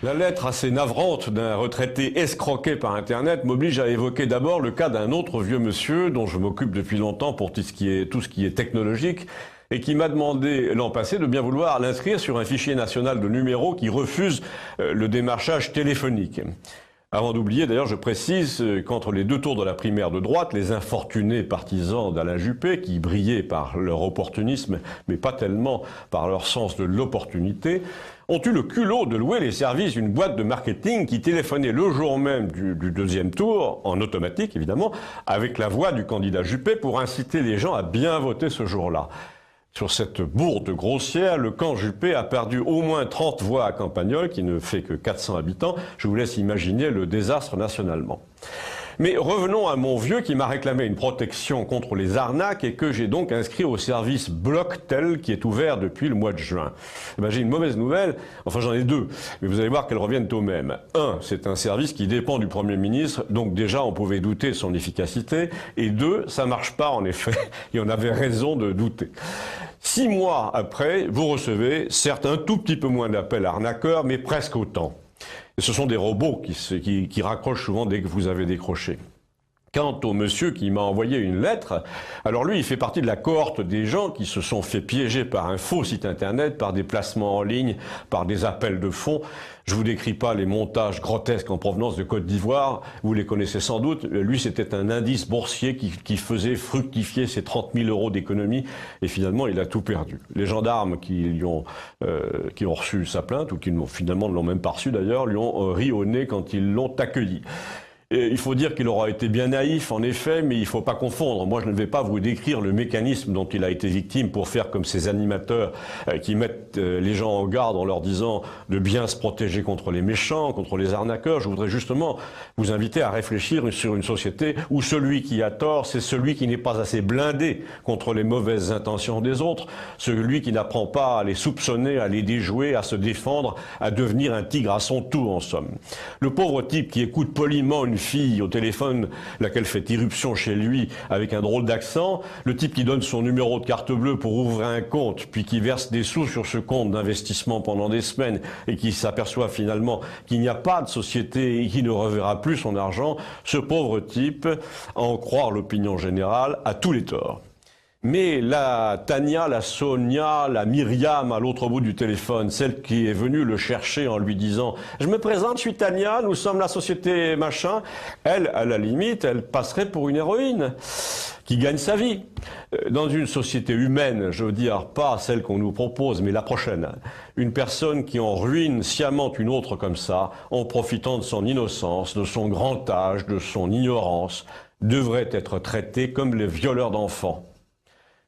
La lettre assez navrante d'un retraité escroqué par Internet m'oblige à évoquer d'abord le cas d'un autre vieux monsieur dont je m'occupe depuis longtemps pour tout ce qui est technologique et qui m'a demandé l'an passé de bien vouloir l'inscrire sur un fichier national de numéros qui refuse le démarchage téléphonique. Avant d'oublier, d'ailleurs, je précise qu'entre les deux tours de la primaire de droite, les infortunés partisans d'Alain Juppé, qui brillaient par leur opportunisme, mais pas tellement par leur sens de l'opportunité, ont eu le culot de louer les services d'une boîte de marketing qui téléphonait le jour même du deuxième tour, en automatique évidemment, avec la voix du candidat Juppé pour inciter les gens à bien voter ce jour-là. Sur cette bourde grossière, le camp Juppé a perdu au moins 30 voix à Campagnol, qui ne fait que 400 habitants. Je vous laisse imaginer le désastre nationalement. Mais revenons à mon vieux qui m'a réclamé une protection contre les arnaques et que j'ai donc inscrit au service Blocktel qui est ouvert depuis le mois de juin. J'ai une mauvaise nouvelle, enfin j'en ai deux, mais vous allez voir qu'elles reviennent au même. Un, c'est un service qui dépend du Premier ministre, donc déjà on pouvait douter de son efficacité. Et deux, ça marche pas en effet, et on avait raison de douter. 6 mois après, vous recevez certes un tout petit peu moins d'appels arnaqueurs, mais presque autant. Et ce sont des robots qui raccrochent souvent dès que vous avez décroché. Quant au monsieur qui m'a envoyé une lettre, alors lui, il fait partie de la cohorte des gens qui se sont fait piéger par un faux site internet, par des placements en ligne, par des appels de fonds. Je vous décris pas les montages grotesques en provenance de Côte d'Ivoire, vous les connaissez sans doute. Lui, c'était un indice boursier qui faisait fructifier ses 30 000 euros d'économie et finalement, il a tout perdu. Les gendarmes qui ont reçu sa plainte, ou qui finalement ne l'ont même pas reçu d'ailleurs, lui ont ri au nez quand ils l'ont accueilli. Et il faut dire qu'il aura été bien naïf, en effet, mais il ne faut pas confondre. Moi, je ne vais pas vous décrire le mécanisme dont il a été victime pour faire comme ces animateurs qui mettent les gens en garde en leur disant de bien se protéger contre les méchants, contre les arnaqueurs. Je voudrais justement vous inviter à réfléchir sur une société où celui qui a tort, c'est celui qui n'est pas assez blindé contre les mauvaises intentions des autres, celui qui n'apprend pas à les soupçonner, à les déjouer, à se défendre, à devenir un tigre à son tour, en somme. Le pauvre type qui écoute poliment une fille au téléphone, laquelle fait irruption chez lui avec un drôle d'accent, le type qui donne son numéro de carte bleue pour ouvrir un compte, puis qui verse des sous sur ce compte d'investissement pendant des semaines et qui s'aperçoit finalement qu'il n'y a pas de société et qui ne reverra plus son argent, ce pauvre type, à en croire l'opinion générale, a tous les torts. Mais la Tania, la Sonia, la Myriam à l'autre bout du téléphone, celle qui est venue le chercher en lui disant « Je me présente, je suis Tania, nous sommes la société machin », elle, à la limite, elle passerait pour une héroïne qui gagne sa vie. Dans une société humaine, je veux dire, pas celle qu'on nous propose, mais la prochaine, une personne qui en ruine sciemment une autre comme ça, en profitant de son innocence, de son grand âge, de son ignorance, devrait être traitée comme les violeurs d'enfants.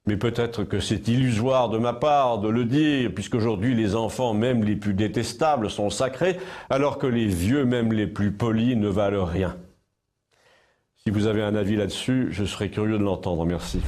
Mais peut-être que c'est illusoire de ma part de le dire, puisqu'aujourd'hui les enfants, même les plus détestables, sont sacrés, alors que les vieux, même les plus polis, ne valent rien. Si vous avez un avis là-dessus, je serais curieux de l'entendre. Merci.